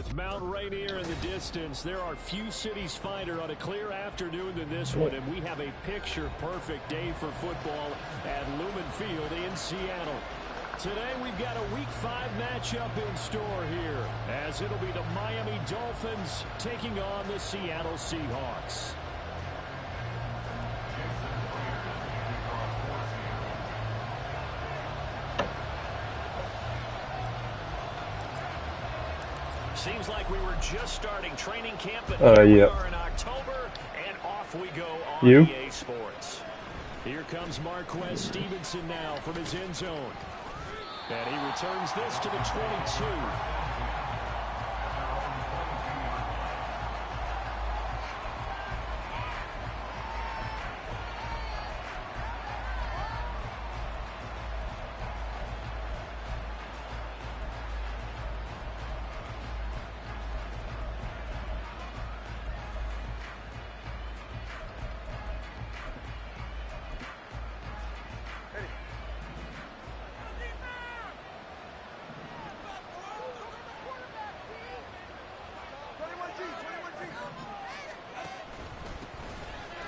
With Mount Rainier in the distance, there are few cities finer on a clear afternoon than this one, and we have a picture-perfect day for football at Lumen Field in Seattle. Today we've got a Week 5 matchup in store here, as it'll be the Miami Dolphins taking on the Seattle Seahawks. Seems like we were just starting training camp, but here we are in October, and off we go on EA Sports. Here comes Marquez Stevenson now from his end zone. And he returns this to the 22.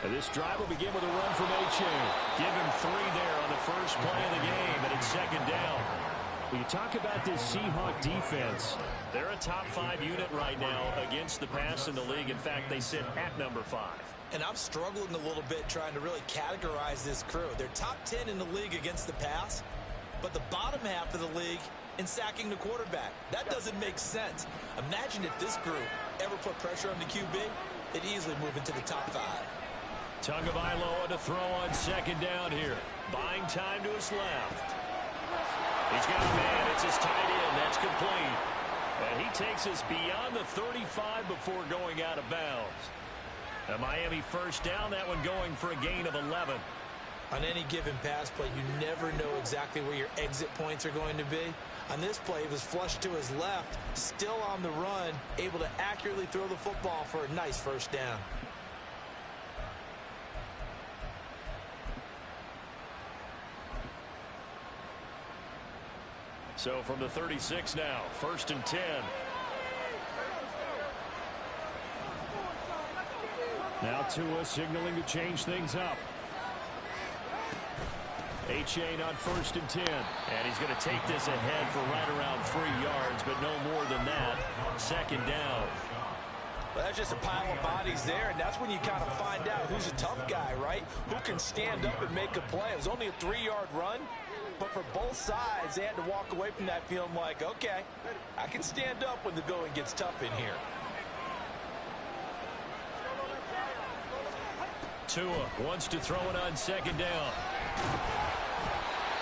This drive will begin with a run from A-Chain. Give him 3 there on the first play of the game, and it's second down. When you talk about this Seahawk defense, they're a top 5 unit right now against the pass in the league. In fact, they sit at number 5. And I'm struggling a little bit trying to really categorize this crew. They're top 10 in the league against the pass, but the bottom half of the league in sacking the quarterback. That doesn't make sense. Imagine if this group ever put pressure on the QB, they'd easily move into the top 5. Tagovailoa to throw on second down here. Buying time to his left. He's got a man. It's his tight end. That's complete. And he takes us beyond the 35 before going out of bounds. A Miami first down. That one going for a gain of 11. On any given pass play, you never know exactly where your exit points are going to be. On this play, he was flushed to his left, still on the run, able to accurately throw the football for a nice first down. So from the 36 now, 1st and 10. Now Tua signaling to change things up. A-Chain on 1st and 10. And he's going to take this ahead for right around 3 yards, but no more than that. Second down. Well, that's just a pile of bodies there, and that's when you kind of find out who's a tough guy, right? Who can stand up and make a play. It was only a 3-yard run. But for both sides, they had to walk away from that feeling like, okay, I can stand up when the going gets tough in here. Tua wants to throw it on second down.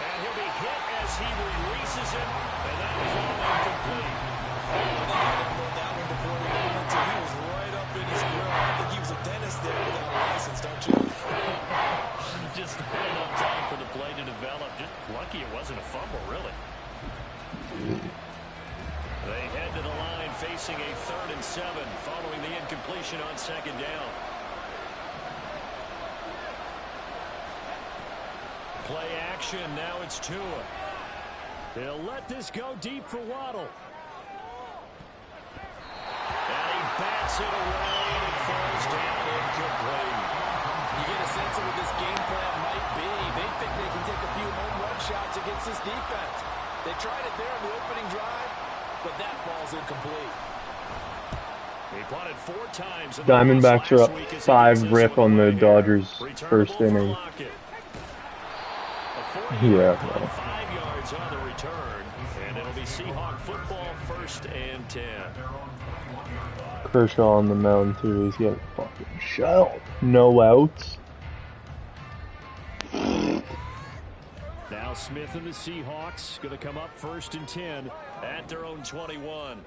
And he'll be hit as he releases it, and that will fall incomplete. That one before he went into, he was right up in his grill. I think he was a dentist there without a license, don't you? Just not enough time for the play to develop. Just lucky it wasn't a fumble, really. They head to the line facing a 3rd and 7 following the incompletion on second down. Play action. Now it's Tua. They'll let this go deep for Waddle. And he bats it away and it falls down incomplete. You get a sense of what this game plan might be. They think they can take a few home run shots against this defense. They tried it there in the opening drive, but that ball's incomplete. He punted 4 times. Diamondbacks are up 5 rip on the Dodgers first inning. Yeah. 5 yards on the return, and it'll be Seahawk football 1st and 10. Kershaw on the mound too. He's got fucking shelled. No outs. Now Smith and the Seahawks going to come up 1st and 10 at their own 21.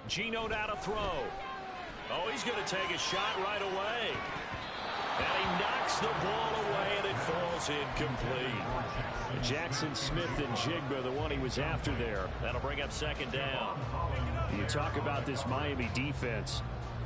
Geno now to throw. Oh, he's going to take a shot right away. And he knocks the ball away, and it falls incomplete. Jackson Smith and Jigba, the one he was after there. That'll bring up second down. You talk about this Miami defense.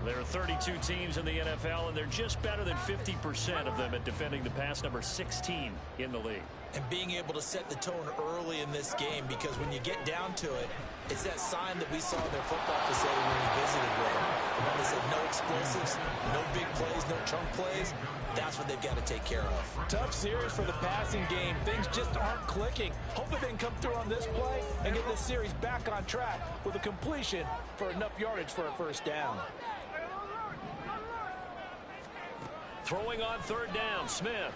There are 32 teams in the NFL, and they're just better than 50% of them at defending the pass, number 16 in the league. And being able to set the tone early in this game, because when you get down to it, it's that sign that we saw in their football facility when we visited with them. And when they said no explosives, no big plays, no chunk plays, that's what they've got to take care of. Tough series for the passing game. Things just aren't clicking. Hopefully they can come through on this play and get this series back on track with a completion for enough yardage for a first down. Throwing on third down, Smith.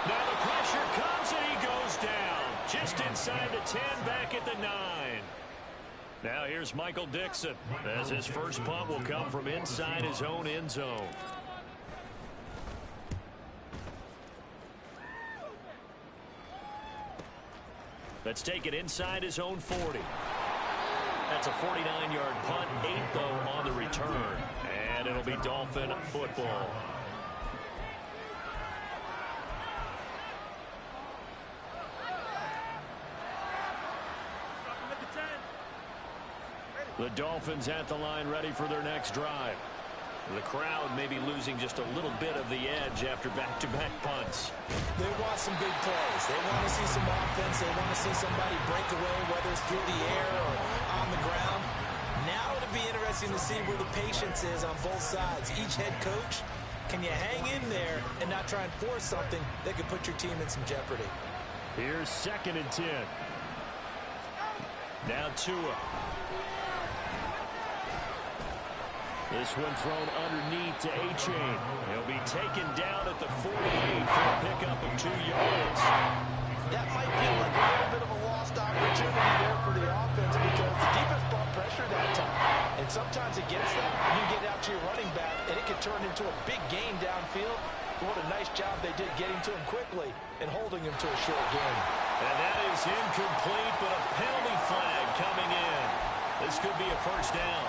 Now the pressure comes and he goes down. Just inside the 10, back at the 9. Now here's Michael Dixon, as his first punt will come from inside his own end zone. Let's take it inside his own 40. That's a 49-yard punt, 8 though on the return. And it'll be Dolphin football. The Dolphins at the line ready for their next drive. The crowd may be losing just a little bit of the edge after back-to-back punts. They want some big plays. They want to see some offense. They want to see somebody break away, whether it's through the air or on the ground. Now it'll be interesting to see where the patience is on both sides. Each head coach, can you hang in there and not try and force something that could put your team in some jeopardy? Here's 2nd and 10. Now Tua. This one thrown underneath to A-Chain. He'll be taken down at the 48 for a pickup of 2 yards. That might feel like a little bit of a lost opportunity there for the offense because the defense brought pressure that time. And sometimes against that, you get out to your running back, and it can turn into a big gain downfield. But what a nice job they did getting to him quickly and holding him to a short gain. And that is incomplete, but a penalty flag coming in. This could be a first down.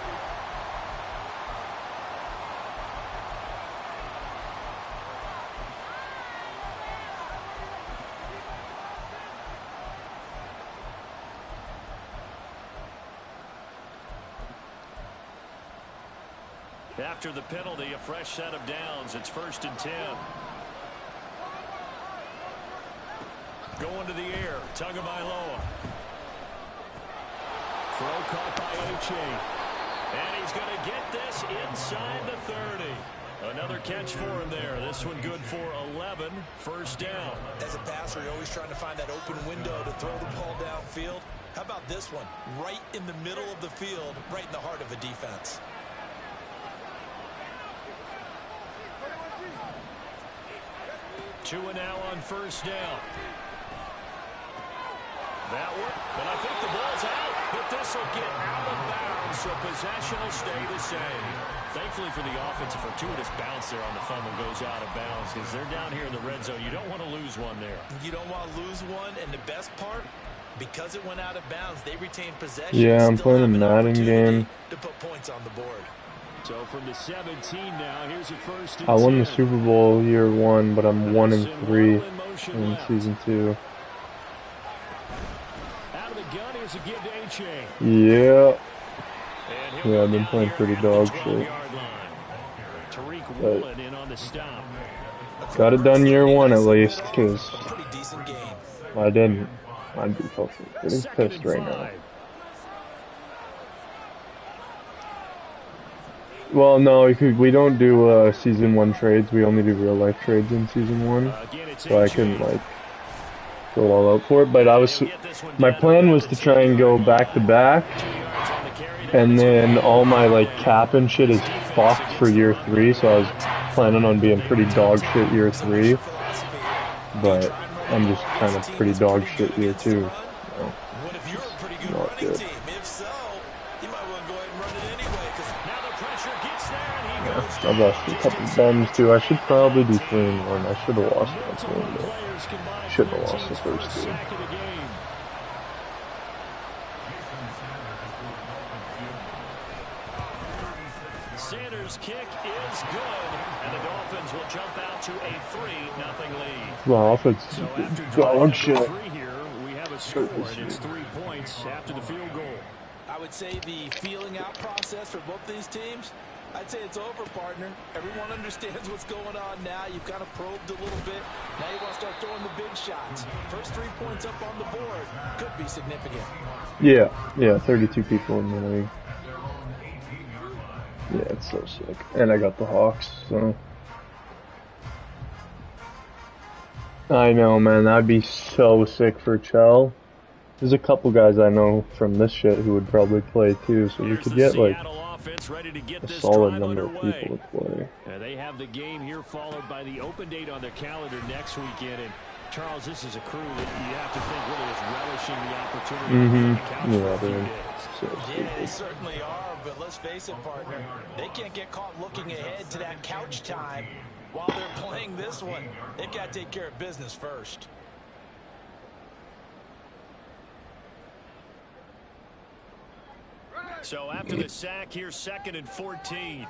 After the penalty, a fresh set of downs. It's 1st and 10. Going to the air. Tagovailoa. Throw caught by A-Chain. And he's going to get this inside the 30. Another catch for him there. This one good for 11. First down. As a passer, you're always trying to find that open window to throw the ball downfield. How about this one? Right in the middle of the field, right in the heart of a defense. Tua now on first down. That one, but I think the ball's out, but this will get out of bounds, so possession will stay the same. Thankfully for the offense, a fortuitous bounce there on the fumble goes out of bounds because they're down here in the red zone. You don't want to lose one there. You don't want to lose one, and the best part, because it went out of bounds, they retained possession. Yeah, I'm playing a Madden game. To put points on the board. So from the 17 now, here's a 1st and I won 10. the Super Bowl year 1, but I'm 1-3 in season 2. Out of the gun, here's a give to A-Chain. Yeah. Yeah, I've been playing pretty dog shit. But in on the stop. got it done year 1 at least, because Pretty decent game. I didn't. I'd be fucking getting pissed right now. Well, no, we don't do season 1 trades. We only do real life trades in season 1, so I can like go all out for it. But my plan was to try and go back to back, and then all my like cap and shit is fucked for year 3. So I was planning on being pretty dog shit year 3, but I'm just kind of pretty dog shit year 2. So, not good. I've lost a couple bums too. I should probably do 3-1. I should have lost that game, but shouldn't have lost the first 2. Sanders' kick is good, and the Dolphins will jump out to a 3-0 lead. Well, offense is dog shit. Here we have a score, and it's 3 points after the field goal. I would say the feeling out process for both these teams, I'd say it's over, partner. Everyone understands what's going on now. You've kind of probed a little bit. Now you want to start throwing the big shots. First 3 points up on the board could be significant. Yeah, 32 people in the league. Yeah, it's so sick. And I got the Hawks, so. I know, man. That'd be so sick for Chell. There's a couple guys I know from this shit who would probably play too, so we could get like a solid number of people to play. They have the game here followed by the open date on their calendar next weekend. And Charles, this is a crew that you have to think really is relishing the opportunity. Yeah, dude. So yeah, they certainly are, but let's face it, partner. They can't get caught looking ahead to that couch time while they're playing this one. They've got to take care of business first. So after the sack, here's 2nd and 14.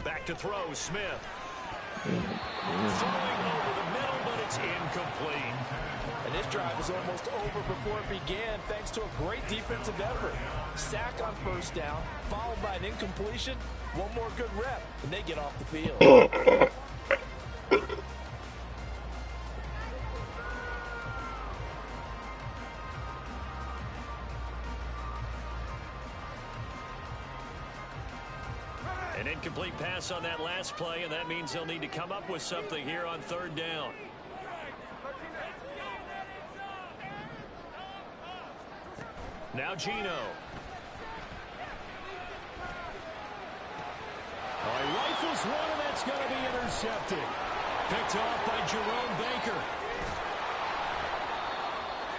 Back to throw, Smith. Throwing over the middle, but it's incomplete. And this drive was almost over before it began, thanks to a great defensive effort. Sack on first down, followed by an incompletion. One more good rep, and they get off the field. An incomplete pass on that last play, and that means they'll need to come up with something here on 3rd down. Now Gino. He rifles one, and that's going to be intercepted. Picked off by Jerome Baker.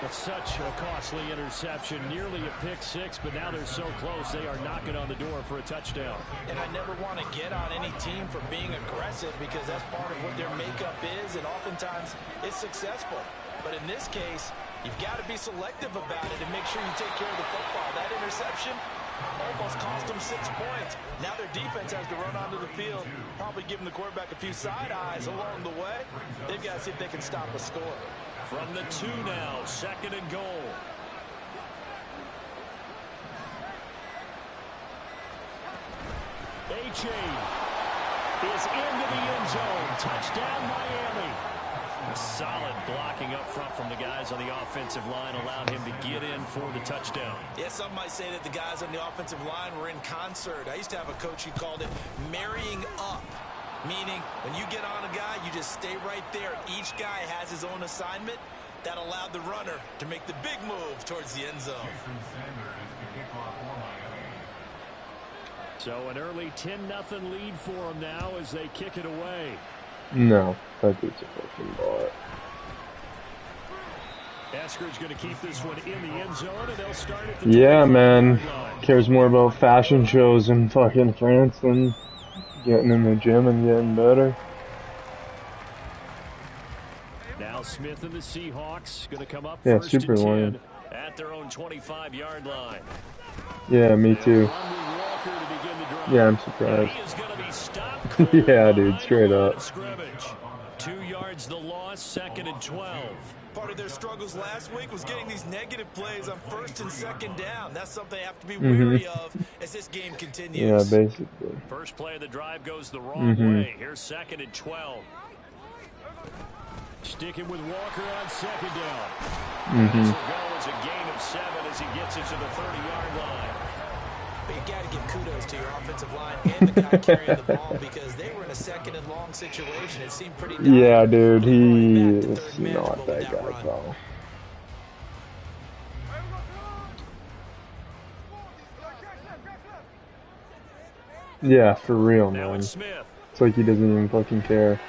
That's such a costly interception, nearly a pick six, but now they're so close they are knocking on the door for a touchdown. And I never want to get on any team for being aggressive because that's part of what their makeup is, and oftentimes it's successful. But in this case, you've got to be selective about it and make sure you take care of the football. That interception almost cost them 6 points. Now their defense has to run onto the field, probably giving the quarterback a few side eyes along the way. They've got to see if they can stop a score. From the 2 now, 2nd and goal. A-Chain is into the end zone. Touchdown, Miami. A solid blocking up front from the guys on the offensive line allowed him to get in for the touchdown. Yeah, some might say that the guys on the offensive line were in concert. I used to have a coach who called it marrying up. Meaning, when you get on a guy, you just stay right there. Each guy has his own assignment. That allowed the runner to make the big move towards the end zone. So an early 10-0 lead for them now as they kick it away. No, that dude's a fucking bot. Eskridge going to keep this one in the end zone, and they'll start at the yeah, man. Cares more about fashion shows in fucking France than getting in the gym and getting better. Now Smith and the Seahawks going to come up yeah, first super and 10 lame. at their own 25-yard line. Yeah, me too. Yeah, I'm surprised. Yeah, dude, straight up. 2 yards the loss, 2nd and 12. Part of their struggles last week was getting these negative plays on 1st and 2nd down. That's something they have to be wary of as this game continues. Yeah, basically. First play of the drive goes the wrong way. Here's 2nd and 12. Sticking with Walker on 2nd down. This will go as a gain of 7 as he gets it to the 30-yard line. But you got to give kudos to your offensive line and the guy carrying the ball because they were in a 2nd and long situation. It seemed pretty dire. Yeah, dude, he is not that guy, though. Yeah, for real, man. It's like he doesn't even fucking care.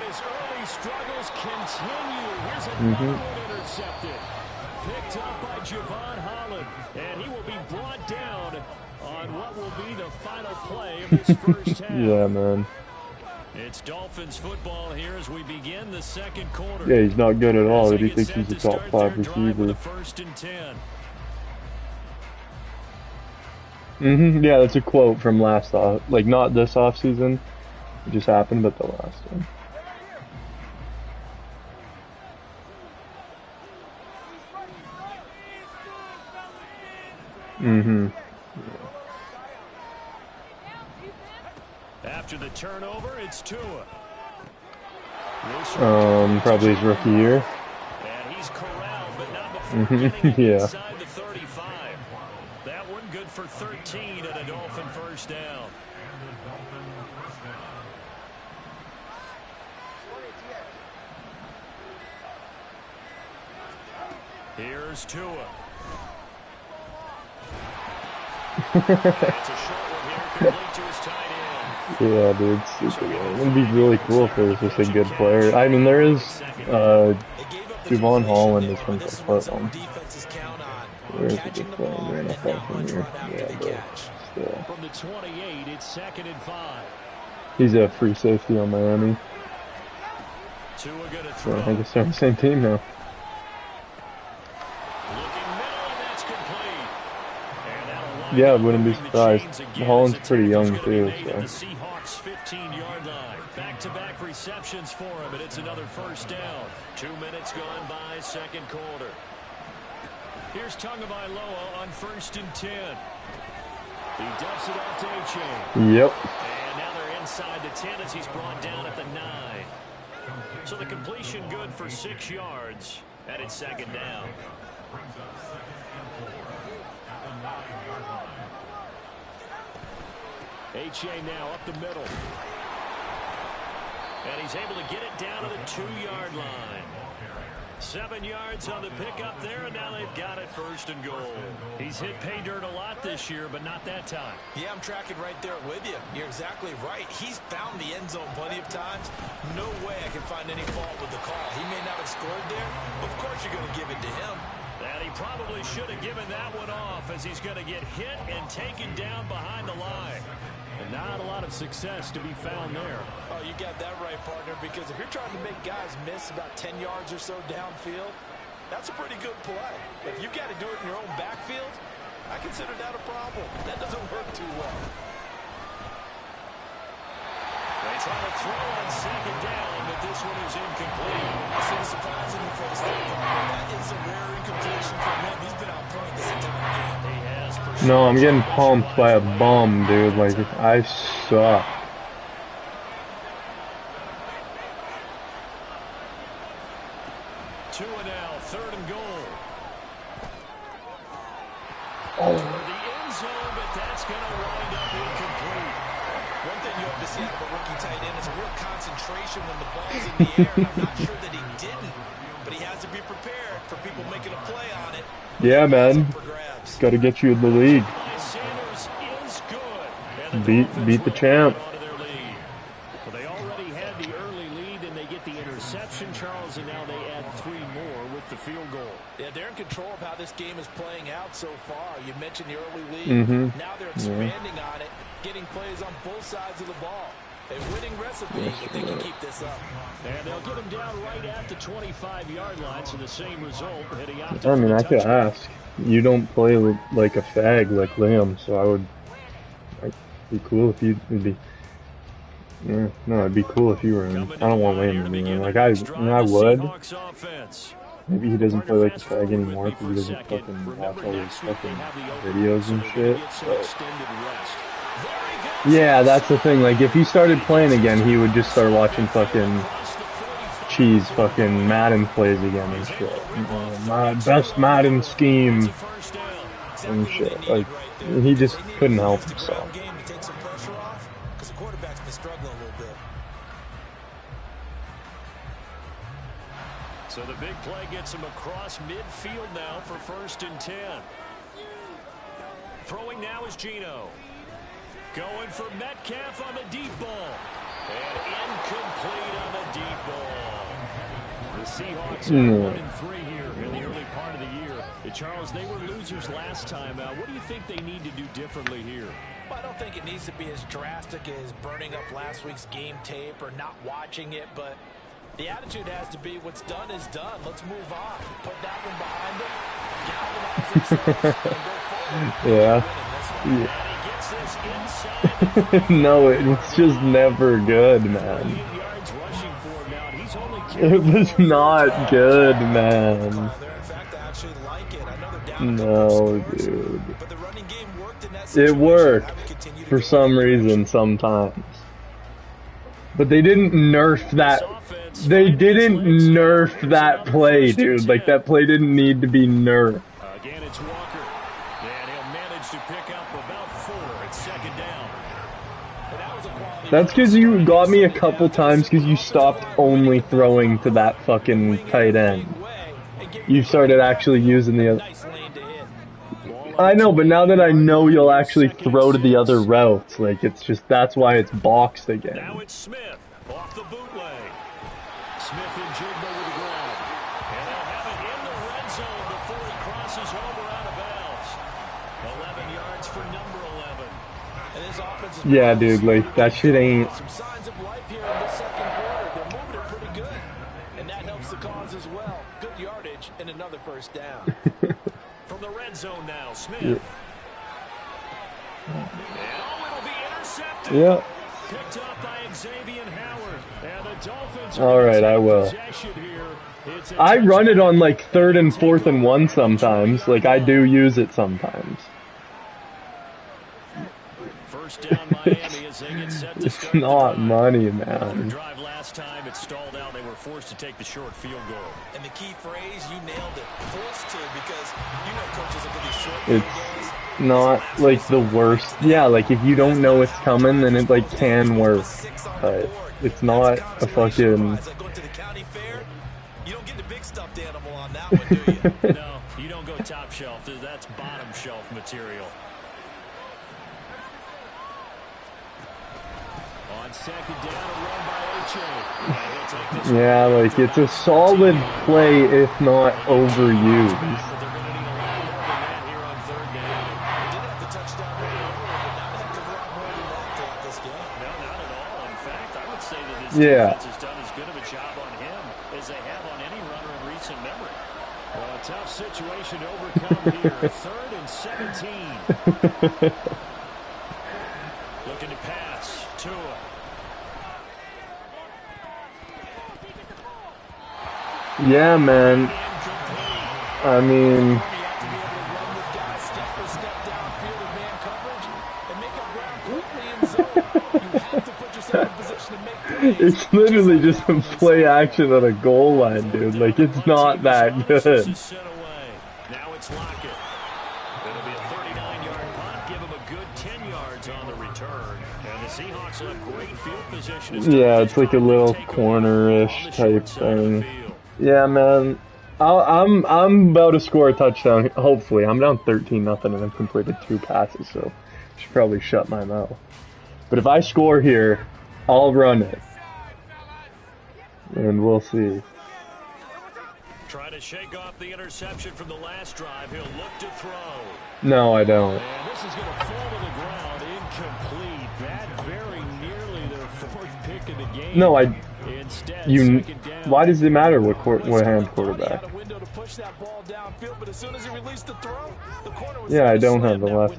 His early struggles continue. Here's another one intercepted. Picked up by Javon Holland. And he will be brought down on what will be the final play of this first half. Yeah, man. It's Dolphins football here as we begin the 2nd quarter. Yeah, he's not good at all. He thinks he's a top 5 receiver. 1st and 10. Yeah, that's a quote from last off, like not this off season. It just happened, but the last one. Mm-hmm. After the turnover, it's Tua. Probably his rookie year. And he's corralled, but not before getting Yeah. inside the 35. That one good for 13 and a Dolphin first down. Here's Tua. It's a short one here, complete to his tight end. Yeah, dude. It'd be really cool if there was just a good player. I mean, there is, Javon Holland is from Portland. There's a good player in the NFL from here. Yeah, but still. From the 28, it's 2nd and 5. He's a free safety on Miami. Tua gonna So throw. I think it's on the same team now. Looking middle, and that's complete. And that'll line Yeah, I up wouldn't be moving the surprised. chains again Holland's as pretty the young tackle's gonna be too, made at so. the Seahawks 15-yard line. Back-to-back receptions for him, and it's another first down. 2 minutes gone by, second quarter. Here's Tagovailoa on 1st and 10. He dumps it off to A-Chain. Yep. And now they're inside the 10 as he's brought down at the 9. So the completion good for 6 yards, and it's 2nd down. A-Chain now up the middle. And he's able to get it down to the 2-yard line. 7 yards on the pickup there, and now they've got it 1st and goal. He's hit pay dirt a lot this year, but not that time. Yeah, I'm tracking right there with you. You're exactly right. He's found the end zone plenty of times. No way I can find any fault with the call. He may not have scored there. Of course you're going to give it to him. And he probably should have given that one off as he's going to get hit and taken down behind the line. And not a lot of success to be found there. Oh, you got that right, partner, because if you're trying to make guys miss about 10 yards or so downfield, that's a pretty good play. If you got to do it in your own backfield, I consider that a problem. That doesn't work too well. They try to throw on 2nd down, but this one is incomplete. I see the surprise in the face there, partner. That is a rare incompletion from him. He's been on point this entire game. He has No, I'm getting pumped by a bum, dude. Like, I suck. Tua now, 3rd and goal. Oh. The end zone, but that's going to wind up incomplete. One thing you have to see out of a rookie tight end is a real concentration when the ball's in the air. And I'm not sure that he didn't, but he has to be prepared for people making a play on it. Yeah, man. Got to get you in the league. Sanders is good. Beat the champ. Well, they already had the early lead, and they get the interception, Charles, and now they add 3 more with the field goal. Yeah, they're in control of how this game is playing out so far. You mentioned the early lead. Now they're expanding on it, getting plays on both sides of the ball. A winning recipe if they can keep this up. And they'll get him down right at the 25-yard line, so the same result heading out to I mean, I could ask. You don't play like a fag like Liam, so I would. It'd be cool if you. It'd be. Yeah, no, it'd be cool if you were in. I don't want Liam to be in. Like I would. Maybe he doesn't play like a fag anymore because he doesn't fucking watch all these fucking videos and shit. But yeah, that's the thing. Like, if he started playing again, he would just start watching fucking cheese, fucking Madden plays again and shit. My best Madden scheme and shit. Like, he just couldn't help himself. So the big play gets him across midfield now for 1st and 10. Throwing now is Geno. Going for Metcalf on the deep ball. And incomplete on the deep ball. The Seahawks are 1-3 here in the early part of the year. Charles, they were losers last time out. What do you think they need to do differently here? Well, I don't think it needs to be as drastic as burning up last week's game tape or not watching it, but the attitude has to be what's done is done. Let's move on. Put that one behind them. Galvanize themselves and go forward. Yeah. No, it was just never good, man. It was not good, man. In fact, I actually like like it. I know they're down No, a couple scores, dude. but the running game worked in that It situation. worked for some reason sometimes. But they didn't nerf that. They didn't nerf that play, dude. Like, that play didn't need to be nerfed. Again, it's Walker. And he'll manage to pick up about 4 at second down. And that was a quality. That's because you got me a couple times because you stopped only throwing to that fucking tight end. You started actually using the other. I know, but now that I know you'll actually throw to the other routes, like, it's just, that's why it's boxed again. Now it's Smith off the bootleg. Smith and Jigba with the grab. And they'll have it in the red zone before he crosses over out of bounds. 11 yards for number 11. And his offense is Yeah, dude, like, that shit ain't. some signs of life here in the second quarter. They're moving it pretty good. And that helps the cause as well. Good yardage and another first down. From the red zone now, Smith. Yeah. And it'll be intercepted. Yeah. Picked up by Xavier Howard. And the Dolphins. Alright, I will. I run it on like 3rd and 4th and 1 sometimes. Like, I do use it sometimes. First down Miami as they get set to It's start not the money, drive. man. Drive last time it stalled out. They were forced to take the short field goal. And the key phrase, you nailed it. Forced to, because you know coaches look at these short field goals. It's not like the worst. Yeah, like if you don't know it's coming, then it like can work. But it's not a fucking. You don't get the big stuffed animal on that one, do you? No, you don't go top shelf. That's bottom shelf material. On second down, a run by Oche. Yeah, like it's a solid play if not overused. Yeah. Has done as good of a job on him as they have on any runner in recent memory. Well, a tough situation to overcome here. 3rd and 17. Looking to pass. Tua. Yeah, man. I mean. It's literally just a play action on a goal line, dude. Like, it's not that good. Now it's Lockett. It'll be a 39-yard punt. Give him a good 10 yards on the return. And the Seahawks will have great field position. Yeah, it's like a little corner-ish type thing. Yeah, man. I'm about to score a touchdown. Hopefully, I'm down 13-0 and I've completed 2 passes, so I should probably shut my mouth. But if I score here, I'll run it. And we'll see. Try to shake off the interception from the last drive. He'll look to throw. No, I don't. And this is going to fall to the ground incomplete. That very nearly their 4th pick of the game. No, Instead, why does it matter what hand quarterback? Yeah, I don't have the left.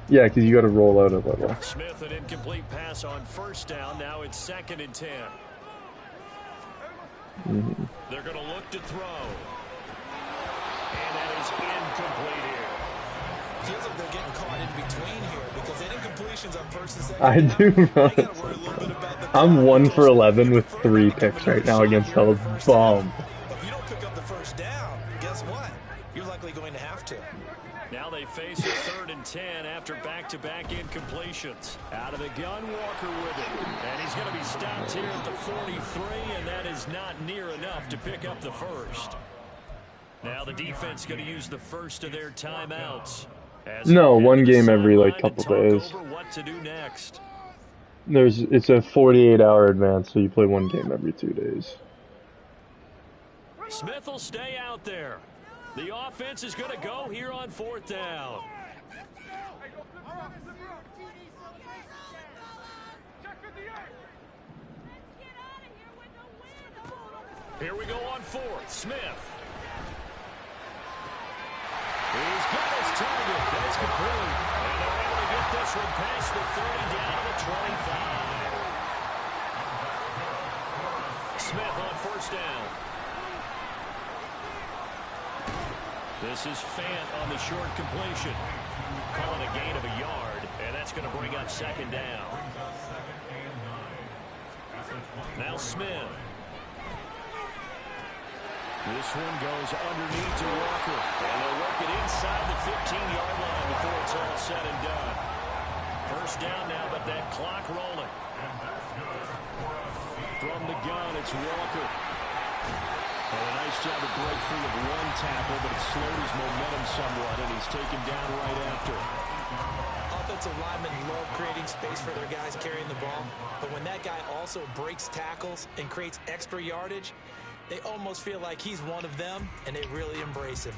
Yeah, because you got to roll out a little. Smith, an incomplete pass on first down. Now it's 2nd and 10. They're going to look to throw. And that is incomplete here. Feels like they're getting caught in between here because they incompletions on 1st and 2nd. I do run. I'm 1 for 11 with 3 picks right now against those bomb. If you don't pick up the first down, guess what? You're likely going to have to. Now they face a 3rd and 10 after back-to-back incompletions. Out of the gun, Walker with it. And he's going to be stopped here at the 43, and that is not near enough to pick up the first. Now the defense going to use the first of their timeouts. No, one game every like couple days. What to do next. It's a 48-hour advance, so you play one game every 2 days. Smith will stay out there. The offense is going to go here on 4th down. Here we go on 4th. Smith. He's got his target. That's complete. And they're able to get this one past the 30 down to the 25. Smith on 1st down. This is Fant on the short completion. Calling a gain of a yard, and that's going to bring up second down. Now Smith. This one goes underneath to Walker, and they'll work it inside the 15-yard line before it's all said and done. First down now, but that clock rolling. From the gun, it's Walker. And a nice job to break free of one tackle, but it slowed his momentum somewhat, and he's taken down right after. Offensive linemen love creating space for their guys carrying the ball, but when that guy also breaks tackles and creates extra yardage, they almost feel like he's one of them, and they really embrace him.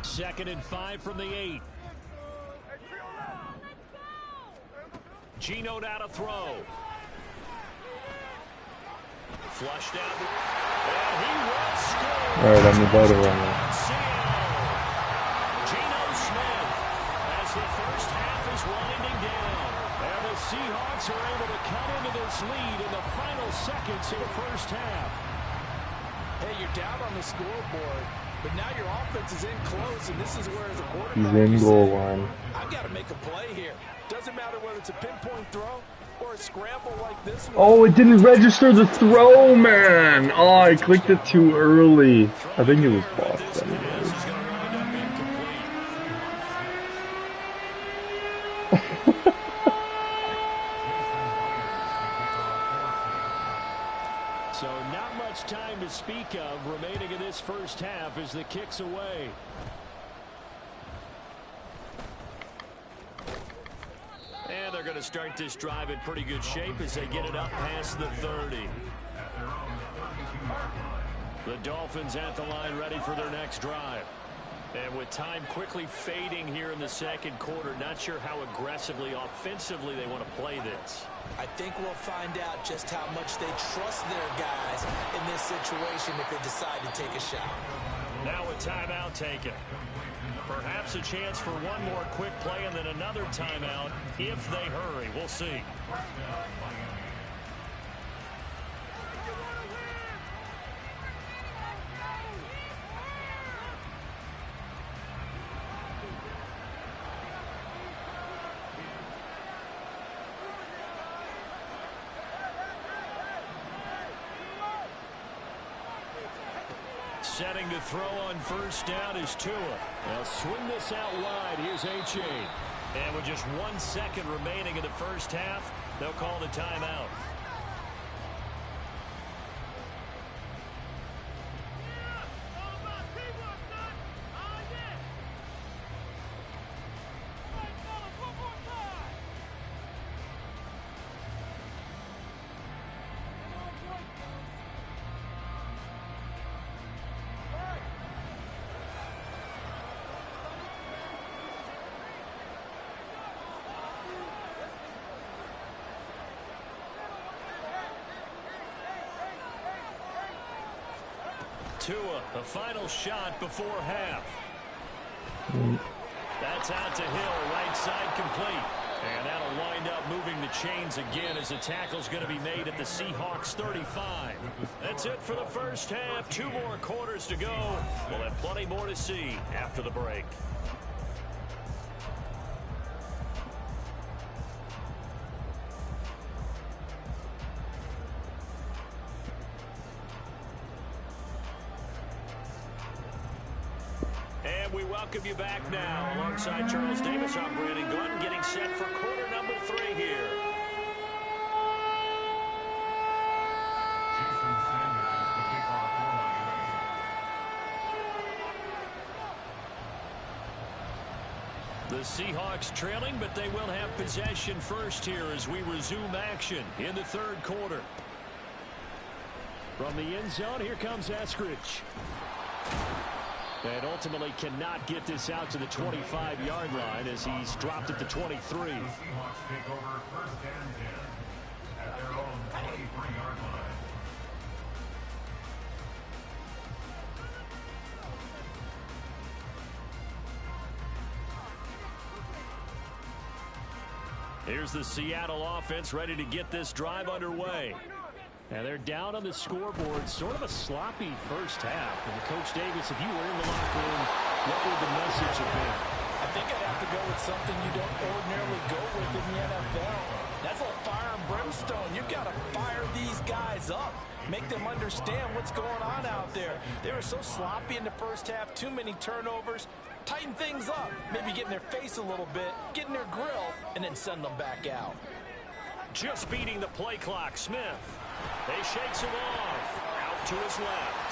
2nd and 5 from the 8. Geno now to throw. Flushed out. And he will score. All right, I'm about to run it. Geno Smith as the first half is winding down. And the Seahawks are able to cut into this lead in the final seconds of the first half. Hey, you're down on the scoreboard, but now your offense is in close, and this is where, as a quarterback, He's in goal line. I've got to make a play here. Doesn't matter whether it's a pinpoint throw or a scramble like this one. Oh, it didn't register the throw, man. Oh, I clicked it too early. I think it was blocked anyways. So not much time to speak of remaining in this first half as the kick's away. And they're going to start this drive in pretty good shape as they get it up past the 30. The Dolphins at the line ready for their next drive. And with time quickly fading here in the second quarter, not sure how aggressively, offensively they want to play this. I think we'll find out just how much they trust their guys in this situation if they decide to take a shot. Now a timeout taken. Perhaps a chance for one more quick play and then another timeout if they hurry. We'll see. Setting to throw on first down is Tua. They'll swing this out wide. Here's H.A. And with just 1 second remaining in the first half, they'll call the timeout. Tua, the final shot before half. That's out to Hill, right side complete. And that'll wind up moving the chains again as the tackle's going to be made at the Seahawks 35. That's it for the first half. 2 more quarters to go. We'll have plenty more to see after the break. We welcome you back now. Alongside Charles Davis, I'm Brandon Glenn, getting set for quarter number 3 here. The Seahawks trailing, but they will have possession first here as we resume action in the third quarter. From the end zone, here comes Eskridge. And ultimately cannot get this out to the 25-yard line as he's dropped at the 23. Here's the Seattle offense ready to get this drive underway. And they're down on the scoreboard. Sort of a sloppy first half. And Coach Davis, if you were in the locker room, what would the message have been? I think I'd have to go with something you don't ordinarily go with in the NFL. That's like fire and brimstone. You've got to fire these guys up. Make them understand what's going on out there. They were so sloppy in the first half. Too many turnovers. Tighten things up. Maybe get in their face a little bit. Get in their grill. And then send them back out. Just beating the play clock. Smith. He shakes him off. Out to his left.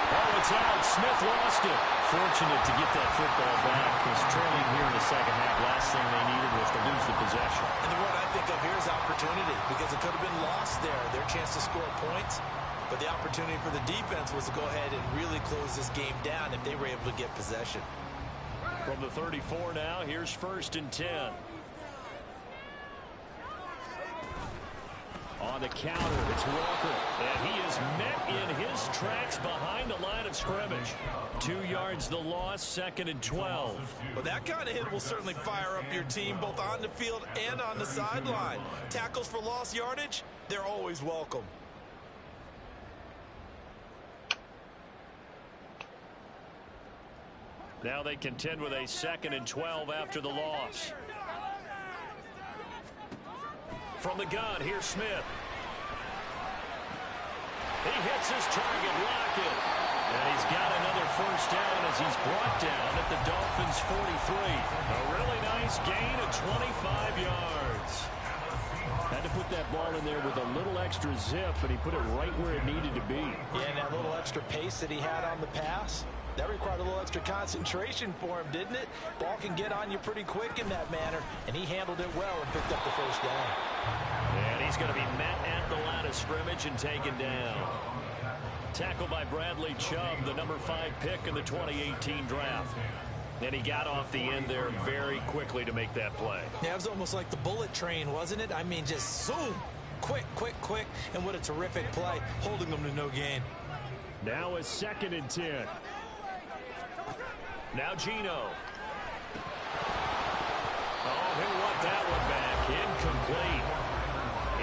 Oh, it's out. Smith lost it. Fortunate to get that football back, because trailing here in the second half, last thing they needed was to lose the possession. And the word I think of here is opportunity, because it could have been lost there. Their chance to score points. But the opportunity for the defense was to go ahead and really close this game down if they were able to get possession. From the 34 now, here's 1st and 10. On the counter, it's Walker. And he is met in his tracks behind the line of scrimmage. 2 yards the loss, 2nd and 12. Well, that kind of hit will certainly fire up your team, both on the field and on the sideline. Tackles for lost yardage, they're always welcome. Now they contend with a 2nd and 12 after the loss. From the gun, here's Smith. He hits his target, Lockett. And he's got another 1st down as he's brought down at the Dolphins' 43. A really nice gain of 25 yards. Had to put that ball in there with a little extra zip, and he put it right where it needed to be. Yeah, and that little extra pace that he had on the pass, that required a little extra concentration for him, didn't it? Ball can get on you pretty quick in that manner, and he handled it well and picked up the 1st down. And he's going to be met at the line of scrimmage and taken down. Tackled by Bradley Chubb, the number 5 pick in the 2018 draft. And he got off the end there very quickly to make that play. Yeah, it was almost like the bullet train, wasn't it? I mean, just zoom. Quick, quick, quick. And what a terrific play, holding them to no gain. Now a 2nd and 10. Now Gino. Oh, he'll want that one back. Incomplete.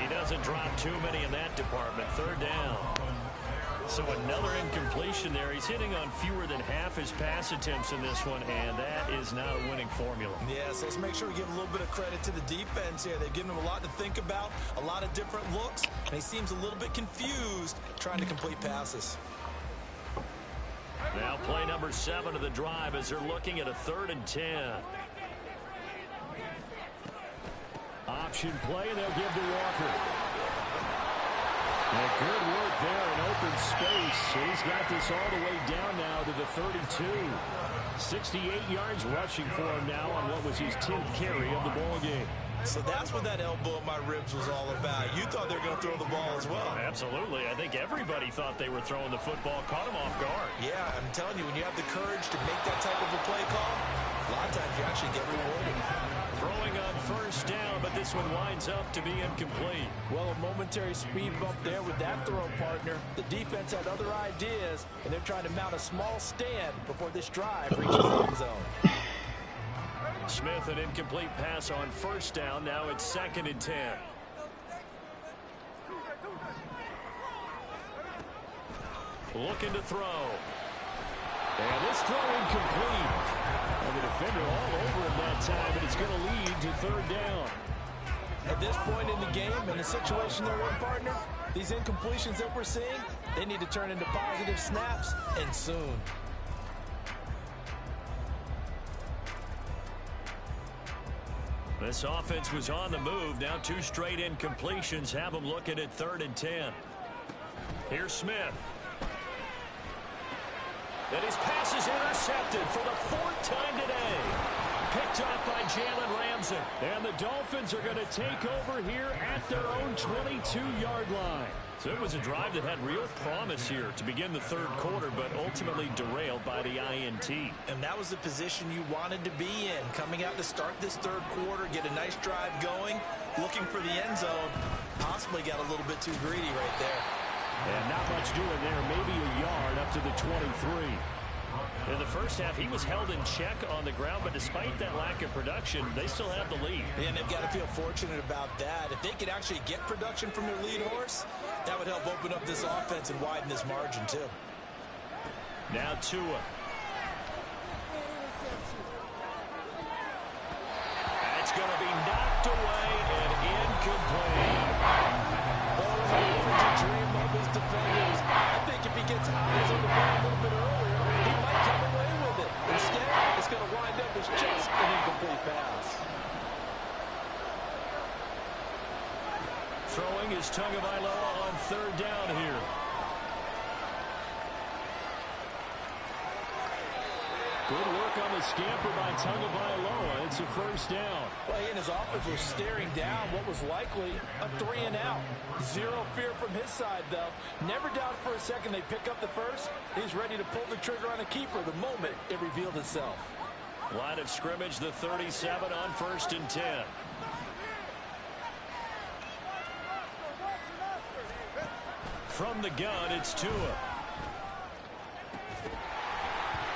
He doesn't drop too many in that department. 3rd down. So another incompletion there. He's hitting on fewer than half his pass attempts in this one, and that is not a winning formula. Yeah, so let's make sure we give a little bit of credit to the defense here. They've given him a lot to think about, a lot of different looks, and he seems a little bit confused trying to complete passes. Now play number 7 of the drive as they're looking at a 3rd and 10. Option play, they'll give to Walker. And good work there in open space. He's got this all the way down now to the 32. 68 yards rushing for him now on what was his 10th carry of the ball game. So that's what that elbow in my ribs was all about. You thought they were going to throw the ball as well. Absolutely. I think everybody thought they were throwing the football, caught him off guard. Yeah, I'm telling you, when you have the courage to make that type of a play call, a lot of times you actually get rewarded. Throwing on 1st down, but this one winds up to be incomplete. Well, a momentary speed bump there with that throw, partner. The defense had other ideas, and they're trying to mount a small stand before this drive reaches the end zone. Smith, an incomplete pass on 1st down. Now it's 2nd and 10. Looking to throw. And this throw incomplete. And the defender all over him that time, and it's going to lead to 3rd down. At this point in the game, in the situation they're in, partner, these incompletions that we're seeing, they need to turn into positive snaps, and soon. This offense was on the move. Now 2 straight incompletions have them looking at 3rd and 10. Here's Smith. And his pass is intercepted for the 4th time today. Picked off by Jalen Ramsey. And the Dolphins are going to take over here at their own 22-yard line. So it was a drive that had real promise here to begin the 3rd quarter, but ultimately derailed by the INT. And that was the position you wanted to be in. Coming out to start this 3rd quarter, get a nice drive going, looking for the end zone. Possibly got a little bit too greedy right there. And not much doing there, maybe a yard up to the 23. In the first half, he was held in check on the ground, but despite that lack of production, they still have the lead. And they've got to feel fortunate about that. If they could actually get production from their lead horse, That would help open up this offense and widen this margin, too. Now Tua. That's going to be knocked away and incomplete. That was a dream of his defenders. I think if he gets eyes on the ball a little bit earlier, he might come away with it. Instead, it's going to wind up as just an incomplete pass. Throwing is Tagovailoa on third down here. Good work on the scamper by Tagovailoa. It's a first down. Well, he and his offense were staring down what was likely a 3-and-out. Zero fear from his side, though. Never doubted for a second they pick up the first. He's ready to pull the trigger on a keeper the moment it revealed itself. Line of scrimmage, the 37 on 1st and 10. From the gun, it's Tua.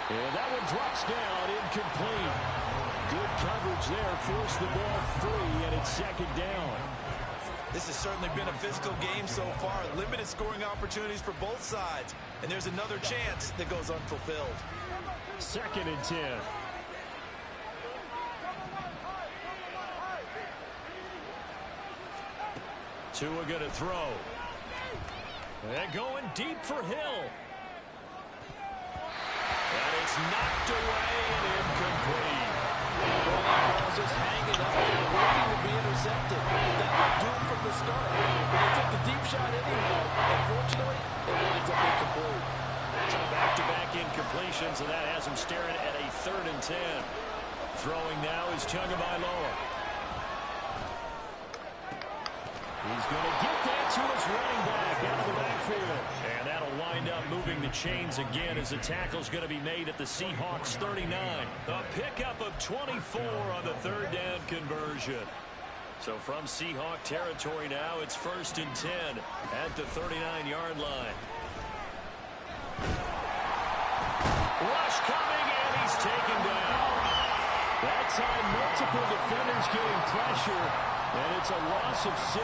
And that one drops down, incomplete. Good coverage there, forced the ball free, and it's second down. This has certainly been a physical game so far. Limited scoring opportunities for both sides. And there's another chance that goes unfulfilled. 2nd and 10. Tua going to throw. And going deep for Hill. And it's knocked away and incomplete. Well, that ball just hanging up there, waiting to be intercepted. That was doomed from the start. But he took the deep shot anyway. Unfortunately, it winds up incomplete. So back-to-back incompletions, and that has him staring at a 3rd and 10. Throwing now is Tagovailoa. He's going to get that to his running back out of the backfield. And that'll wind up moving the chains again as the tackle's going to be made at the Seahawks 39. A pickup of 24 on the 3rd down conversion. So from Seahawk territory now, it's 1st and 10 at the 39-yard line. Rush coming, and he's taken down. That time, multiple defenders getting pressure, and it's a loss of 6.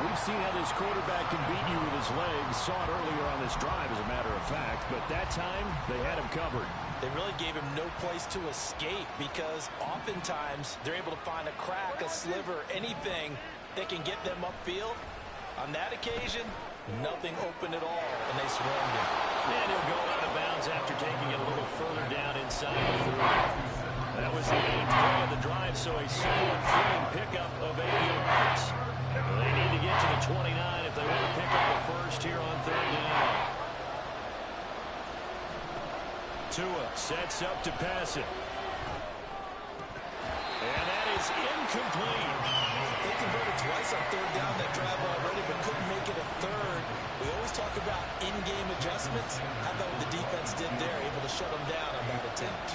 We've seen how this quarterback can beat you with his legs. Saw it earlier on this drive, as a matter of fact, but that time, they had him covered. They really gave him no place to escape because oftentimes they're able to find a crack, a sliver, anything that can get them upfield. On that occasion, nothing open at all, and they swarmed him. And he'll go out of bounds after taking it a little further down inside the 40. That was the 8th play of the drive, so a somewhat fleeting pickup of 8 yards. They need to get to the 29 if they want to pick up the first here on 3rd down. Tua sets up to pass it. And that is incomplete. They converted twice on 3rd down that drive already, but couldn't make it a 3rd. We always talk about in-game adjustments. How about what the defense did there, able to shut them down on that attempt.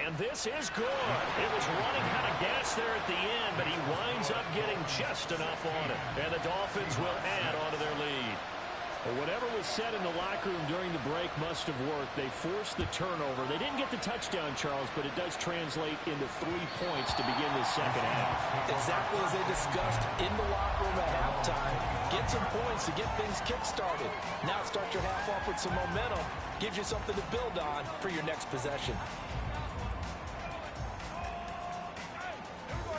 And this is good. It was running out of gas there at the end, but he winds up getting just enough on it. And the Dolphins will add on to their lead. Well, whatever was said in the locker room during the break must have worked. They forced the turnover. They didn't get the touchdown, Charles, but it does translate into 3 points to begin this second half. Exactly as they discussed in the locker room at halftime. Get some points to get things kick-started. Now start your half off with some momentum. Gives you something to build on for your next possession.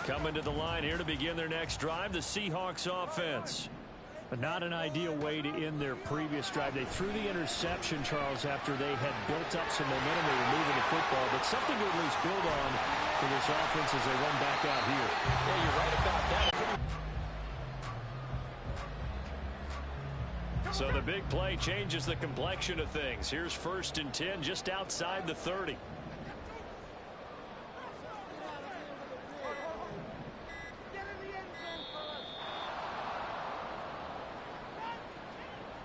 Coming to the line here to begin their next drive, the Seahawks offense. But not an ideal way to end their previous drive. They threw the interception, Charles, after they had built up some momentum. They were moving the football, but something to at least build on for this offense as they run back out here. Yeah, you're right about that. So the big play changes the complexion of things. Here's 1st and 10 just outside the 30.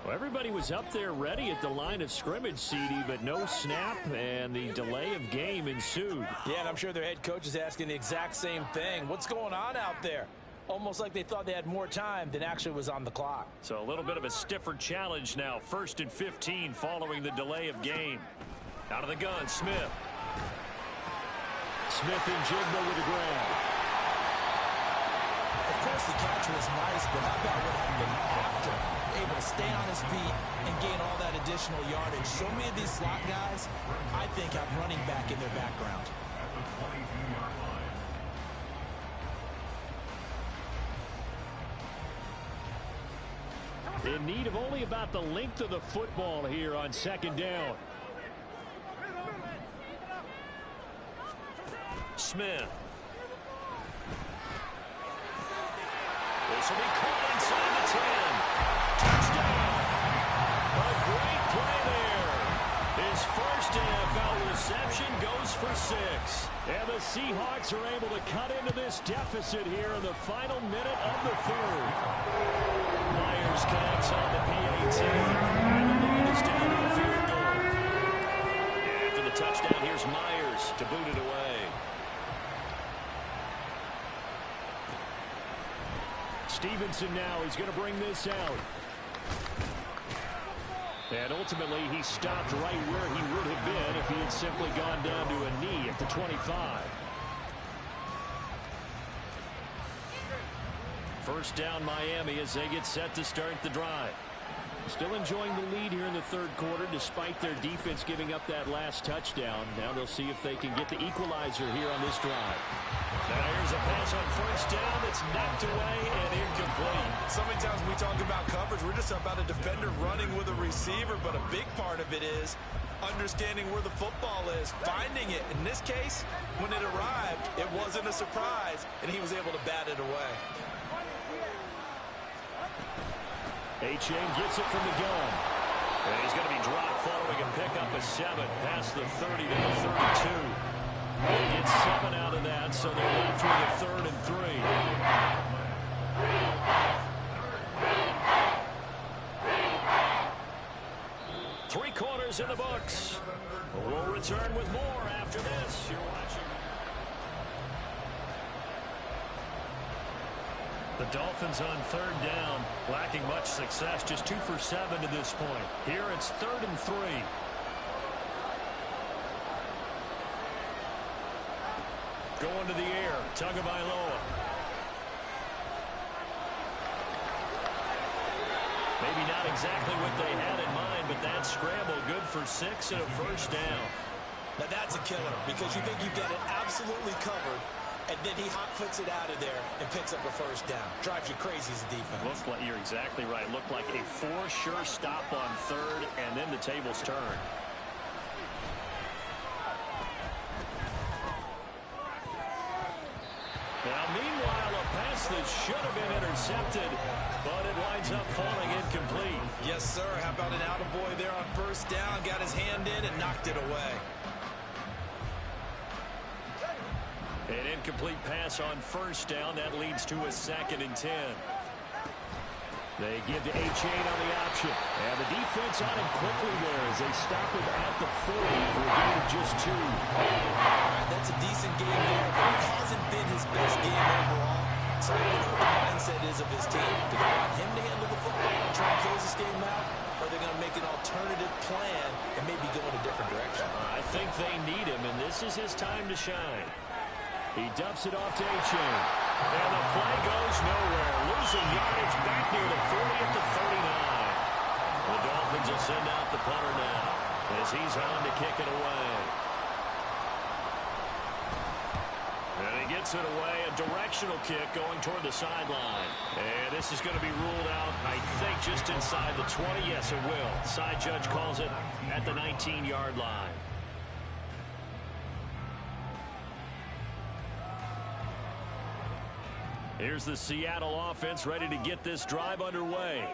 Well, everybody was up there ready at the line of scrimmage, CD, but no snap, and the delay of game ensued. Yeah, and I'm sure their head coach is asking the exact same thing. What's going on out there? Almost like they thought they had more time than actually was on the clock. So a little bit of a stiffer challenge now. 1st and 15 following the delay of game. Out of the gun, Smith. Smith and Jigba with the ground. course, the catch was nice, but how about what happened after? Able to stay on his feet and gain all that additional yardage. So many of these slot guys, I think, have running back in their background. In need of only about the length of the football here on second down. Smith. This will be caught inside the 10. Touchdown. A great play there. His first NFL reception goes for 6. And the Seahawks are able to cut into this deficit here in the final minute of the third. Myers connects on the PAT. And the lead is down to a field goal. After the touchdown, here's Myers to boot it away. Stevenson now, he's going to bring this out. And ultimately, he stopped right where he would have been if he had simply gone down to a knee at the 25. First down Miami as they get set to start the drive. Still enjoying the lead here in the third quarter despite their defense giving up that last touchdown. Now they'll see if they can get the equalizer here on this drive. Now here's a pass on first down that's knocked away and incomplete. So many times we talk about coverage, we're just about a defender running with a receiver, but a big part of it is understanding where the football is, finding it. In this case, when it arrived, it wasn't a surprise, and he was able to bat it away. A-Chain gets it from the gun. And he's going to be dropped following a pickup of 7 past the 30 to the 32. They get 7 out of that, so they're left with a 3rd and 3. Three quarters in the books. We'll return with more after this. You're watching. The Dolphins on 3rd down, lacking much success, just 2 for 7 to this point. Here it's 3rd and 3. Going to the air, Tagovailoa. Maybe not exactly what they had in mind, but that scramble good for 6 and a first down. Now that's a killer because you think you've got it absolutely covered, and then he hot-foots it out of there and picks up a first down. Drives you crazy as a defense. Looked like, you're exactly right. Looked like a for-sure stop on 3rd, and then the tables turned. Now, meanwhile, a pass that should have been intercepted, but it winds up falling incomplete. Yes, sir. How about an attaboy there on first down? Got his hand in and knocked it away. An incomplete pass on first down. That leads to a 2nd and 10. They give to A-Chain on the option. And the defense on him quickly there as they stop him at the 40 for a gain of just 2. That's a decent game there, but it hasn't been his best game overall. So I wonder what the mindset is of his team. Do they want him to handle the football and try and close this game out? Or are they going to make an alternative plan and maybe go in a different direction? I think they need him, and this is his time to shine. He dumps it off to A-Chain. And the play goes nowhere. Losing yardage back near the 40 at the 39. The Dolphins will send out the punter now as he's on to kick it away. And he gets it away, a directional kick going toward the sideline. And this is going to be ruled out, I think, just inside the 20. Yes, it will. Side judge calls it at the 19-yard line. Here's the Seattle offense ready to get this drive underway.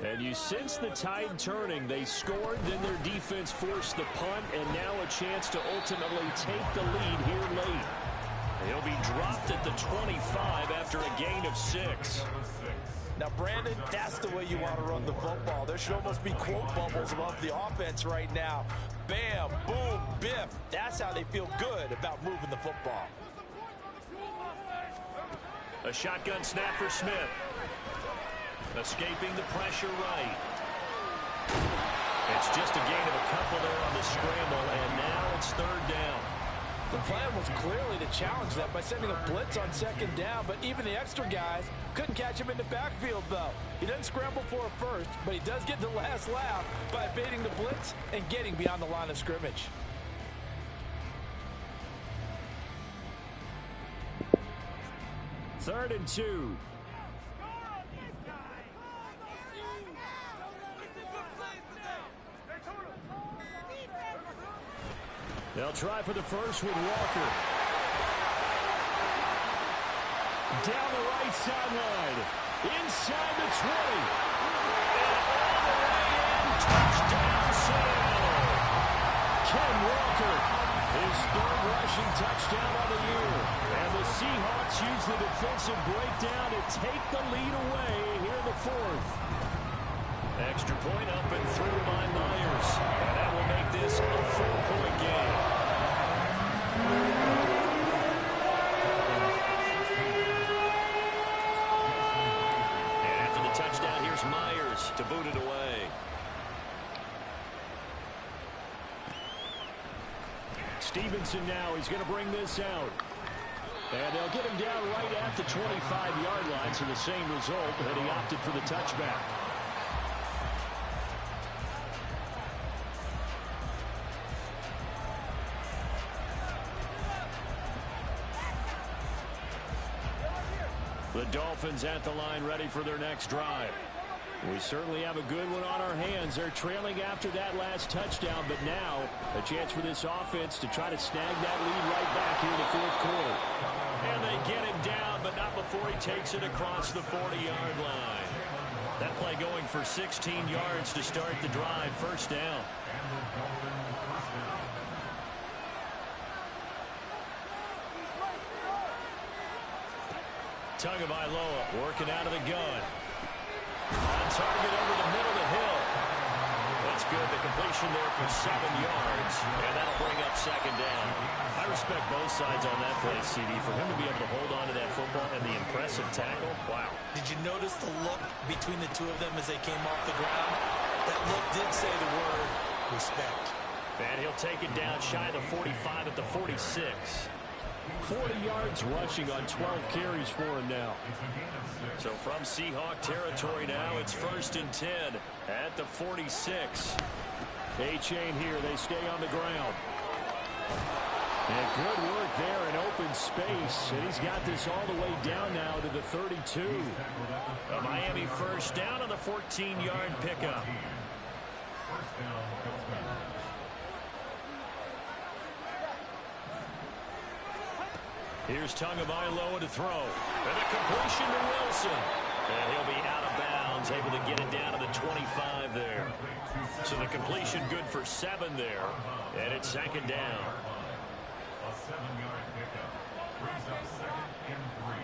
And you sense the tide turning. They scored, then their defense forced the punt, and now a chance to ultimately take the lead here late. He'll be dropped at the 25 after a gain of 6. Now, Brandon, that's the way you want to run the football. There should almost be quote bubbles above the offense right now. Bam, boom, biff. That's how they feel good about moving the football. A shotgun snap for Smith. Escaping the pressure right. It's just a gain of a couple there on the scramble, and now it's 3rd down. The plan was clearly to challenge them by sending a blitz on second down, but even the extra guys couldn't catch him in the backfield, though. He doesn't scramble for a first, but he does get the last laugh by evading the blitz and getting beyond the line of scrimmage. Third and 2. They'll try for the first with Walker. Down the right sideline. Inside the 20. And all the way in. Touchdown, Seattle. Ken Walker, his third rushing touchdown of the year. And the Seahawks use the defensive breakdown to take the lead away here in the fourth. Extra point up and through by Myers. And that will make this a 4-point game. And after the touchdown, here's Myers to boot it away. Stevenson now, he's going to bring this out. And they'll get him down right at the 25-yard line, so the same result, that he opted for the touchback. The Dolphins at the line ready for their next drive. We certainly have a good one on our hands. They're trailing after that last touchdown, but now a chance for this offense to try to snag that lead right back here in the fourth quarter. And they get him down, but not before he takes it across the 40-yard line. That play going for 16 yards to start the drive. First down. Tagovailoa working out of the gun. On target over the middle to Hill. That's good. The completion there for 7 yards. And that'll bring up second down. I respect both sides on that play, CD. For him to be able to hold on to that football and the impressive tackle, wow. Did you notice the look between the two of them as they came off the ground? That look did say the word respect. And he'll take it down shy of the 45 at the 46. 40 yards rushing on 12 carries for him now. So from Seahawk territory now, it's first and 10 at the 46. A-chain here. They stay on the ground. And good work there in open space. And he's got this all the way down now to the 32. A Miami first down on the 14-yard pickup. Here's Tagovailoa to throw. And a completion to Wilson. And he'll be out of bounds, able to get it down to the 25 there. So the completion good for 7 there. And it's second down. A 7-yard pickup brings up second and 3.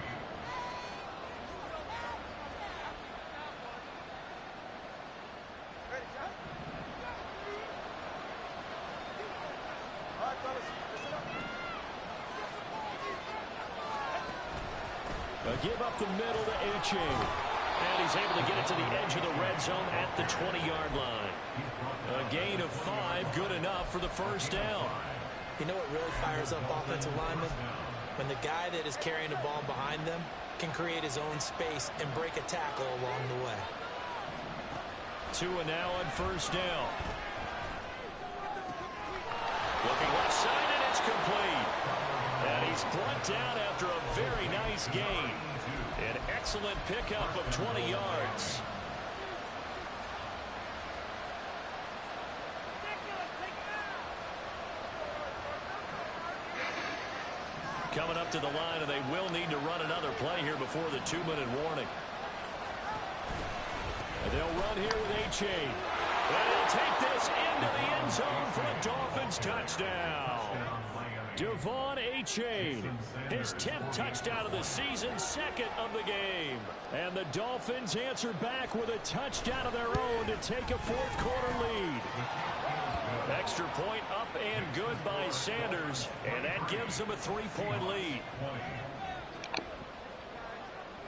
Give up the middle to A-chain. And he's able to get it to the edge of the red zone at the 20-yard line. A gain of 5, good enough for the first down. You know what really fires up offensive linemen? When the guy that is carrying the ball behind them can create his own space and break a tackle along the way. Tua now on first down. Looking left side, and it's complete. And he's brought down after a very nice gain. An excellent pickup of 20 yards. Coming up to the line, and they will need to run another play here before the 2-minute warning. And they'll run here with A-chain. And he'll take this into the end zone for a Dolphins touchdown. Devon A-chain, his 10th touchdown of the season, second of the game. And the Dolphins answer back with a touchdown of their own to take a fourth-quarter lead. Extra point up and good by Sanders, and that gives them a 3-point lead.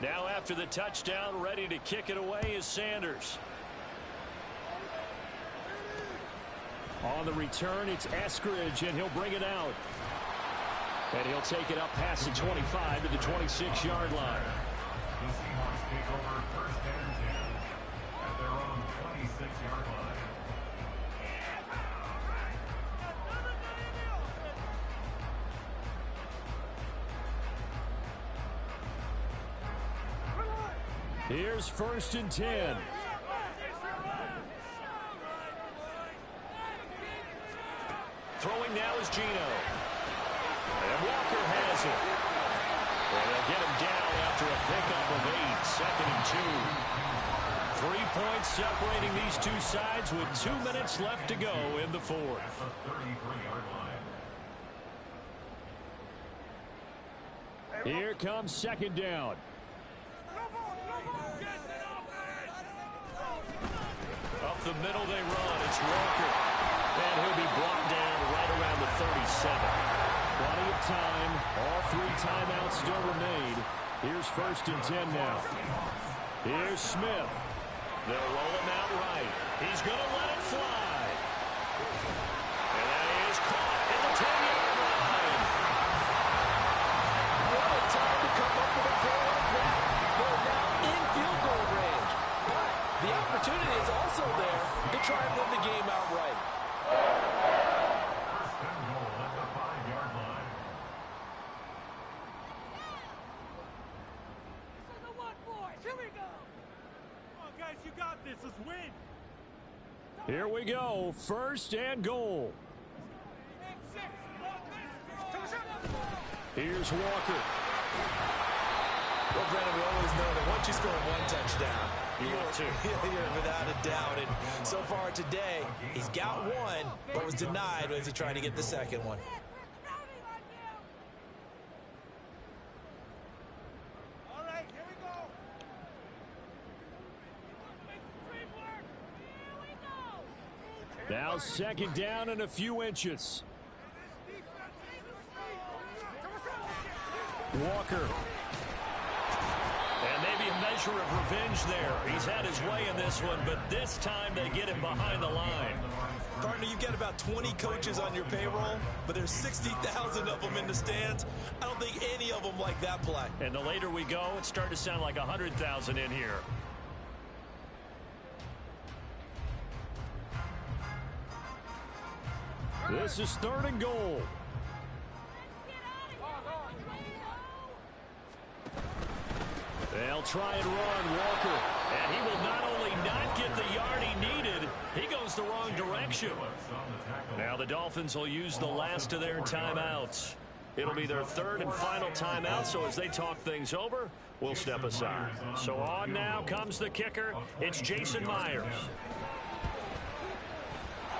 Now after the touchdown, ready to kick it away is Sanders. On the return, it's Eskridge, and he'll bring it out. And he'll take it up past the 25 to the 26-yard line. The Seahawks take over first and 10 at their own 26-yard line. Here's first and 10. Throwing now is Gino. And Walker has it. And they'll get him down after a pickup of 8, 2nd and 2. 3 points separating these two sides with 2 minutes left to go in the fourth. At the 33-yard line. Here comes second down. Up the middle they run. It's Walker. And he'll be brought down right around the 37. Plenty of time. All 3 timeouts still remain. Here's first and 10 now. Here's Smith. They'll roll him out right. He's going to let it fly. And that is caught at the 10-yard line. What a time to come up with a play like that. They're now in field goal range. But the opportunity is also there to try and win the game outright. First and goal at the 5-yard line. This is the one, boys. Here we go. Come on, guys, you got this. Let's win. Here we go. First and goal. Here's Walker. Well, Brennan, we always know that once you score 1 touchdown, You're without a doubt. And so far today, he's got 1, but was denied as he tried to get the second one. All right, here we go. Now second down and a few inches. Walker. And maybe a measure of revenge there. He's had his way in this one, but this time they get him behind the line. Partner, you've got about 20 coaches on your payroll, but there's 60,000 of them in the stands. I don't think any of them like that play. And the later we go, it's starting to sound like 100,000 in here. This is third and goal. They'll try and run Walker. And he will not only not get the yard he needed, he goes the wrong direction. Now the Dolphins will use the last of their timeouts. It'll be their third and final timeout, so as they talk things over, we'll step aside. So on now comes the kicker. It's Jason Myers.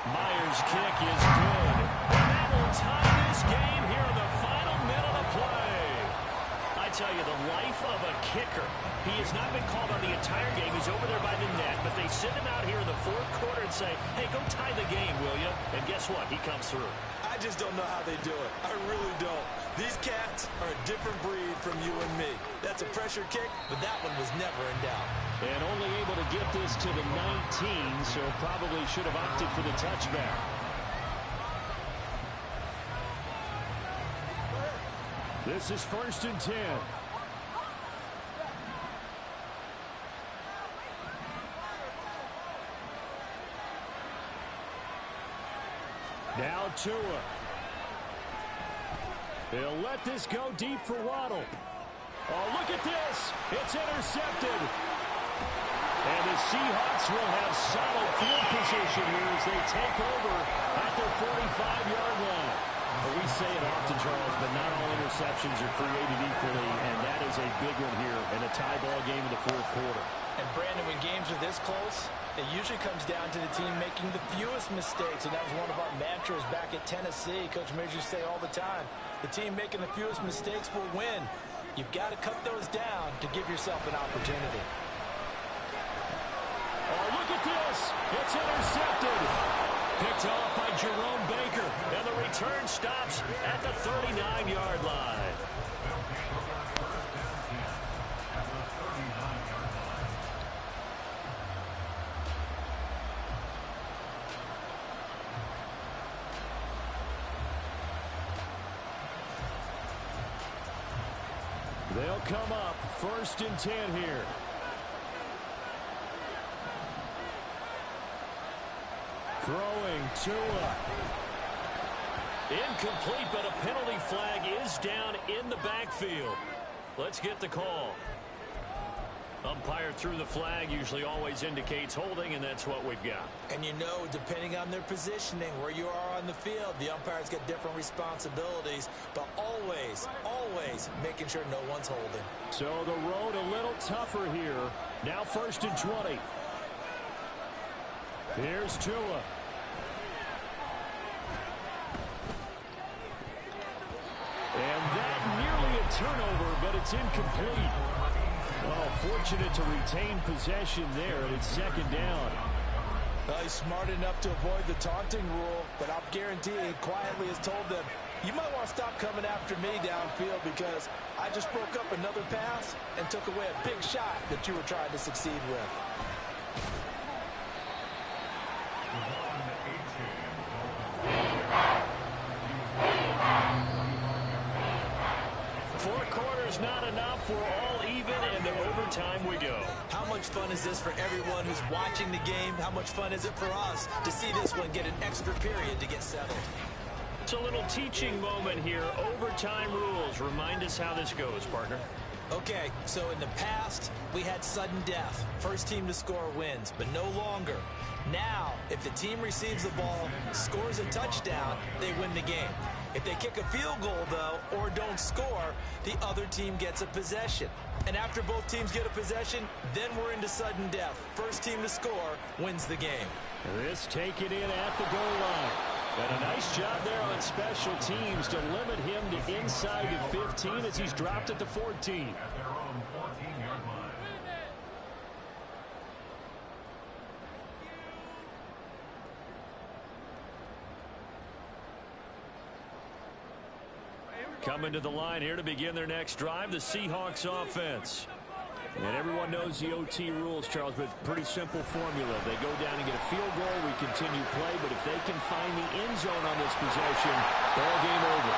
Myers' kick is good. And that will tie this game here in the final minute of play. I tell you, the life of a kicker. He has not been called on the entire game. He's over there by the net, but they send him out here in the fourth quarter and say, hey, go tie the game, will you? And guess what? He comes through. I just don't know how they do it. I really don't. These cats are a different breed from you and me. That's a pressure kick, but that one was never in doubt. And only able to get this to the 19, so probably should have opted for the touchback. This is first and 10. Now Tua. They'll let this go deep for Waddle. Oh, look at this. It's intercepted. And the Seahawks will have solid field position here as they take over at their 45-yard line. Well, we say it often, Charles, but not all interceptions are created equally, and that is a big one here in a tie ball game in the fourth quarter. And Brandon, when games are this close, it usually comes down to the team making the fewest mistakes, and that was one of our mantras back at Tennessee. Coach Major used to say all the time, the team making the fewest mistakes will win. You've got to cut those down to give yourself an opportunity. Oh, look at this. It's intercepted. Picked off by Jerome Baker, and the return stops at the 39-yard line. They'll come up 1st and 10 here. Throwing Tua. Incomplete, but a penalty flag is down in the backfield. Let's get the call. Umpire threw the flag, usually always indicates holding, and that's what we've got. And you know, depending on their positioning, where you are on the field, the umpires get different responsibilities, but always, always making sure no one's holding. So the road a little tougher here. Now 1st and 20. Here's Tua. And that nearly a turnover, but it's incomplete. Oh, fortunate to retain possession there, and it's 2nd down. Well, he's smart enough to avoid the taunting rule, but I'll guarantee he quietly has told them, you might want to stop coming after me downfield because I just broke up another pass and took away a big shot that you were trying to succeed with. Four quarters not enough. We're all even, and to overtime we go. How much fun is this for everyone who's watching the game? How much fun is it for us to see this one get an extra period to get settled? It's a little teaching moment here. Overtime rules. Remind us how this goes, partner. Okay, so in the past, we had sudden death. First team to score wins, but no longer. Now, if the team receives the ball, scores a touchdown, they win the game. If they kick a field goal, though, or don't score, the other team gets a possession. And after both teams get a possession, then we're into sudden death. First team to score wins the game. This taken in at the goal line. And a nice job there on special teams to limit him to inside the 15 as he's dropped at the 14. At their own 14-yard line. Coming to the line here to begin their next drive, the Seahawks offense. And everyone knows the OT rules, Charles, but pretty simple formula. They go down and get a field goal, we continue play, but if they can find the end zone on this possession, ball game over.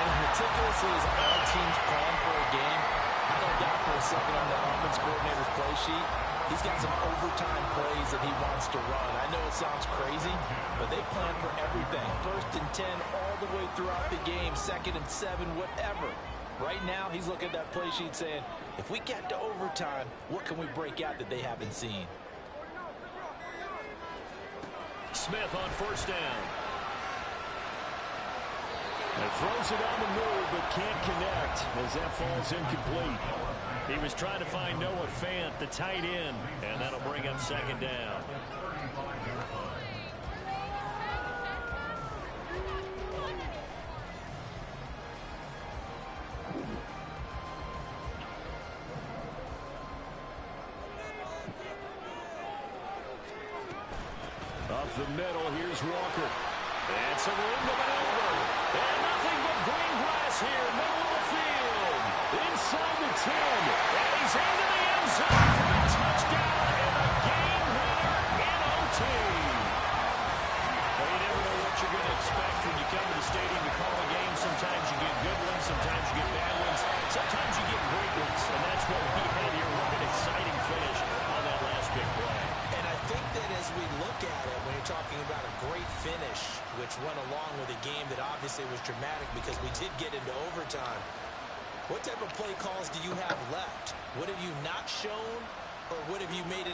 And as meticulously as all teams plan for a game, I don't doubt for a second on the offense coordinator's play sheet, he's got some overtime plays that he wants to run. I know it sounds crazy, but they plan for everything. 1st and 10 all the way throughout the game, 2nd and 7, whatever. Right now, he's looking at that play sheet saying, if we get to overtime, what can we break out that they haven't seen? Smith on 1st down. And throws it on the move, but can't connect as that falls incomplete. He was trying to find Noah Fant, the tight end, and that'll bring up 2nd down. Up the middle, here's Walker. And some room to maneuver. And nothing but green grass here, middle of the field. Inside the 10. And he's into the end zone for a touchdown and a game winner in OT. Well, you never know what you're going to expect when you come to the stadium to call a game. Sometimes you get good ones, sometimes you get bad ones, sometimes you get great ones. And that's what we had here. What an exciting finish on that last big play. And I think that as we look at it, when you're talking about a great finish, which went along with a game that obviously was dramatic because we did get into overtime, what type of play calls do you have left? What have you not shown, or what have you made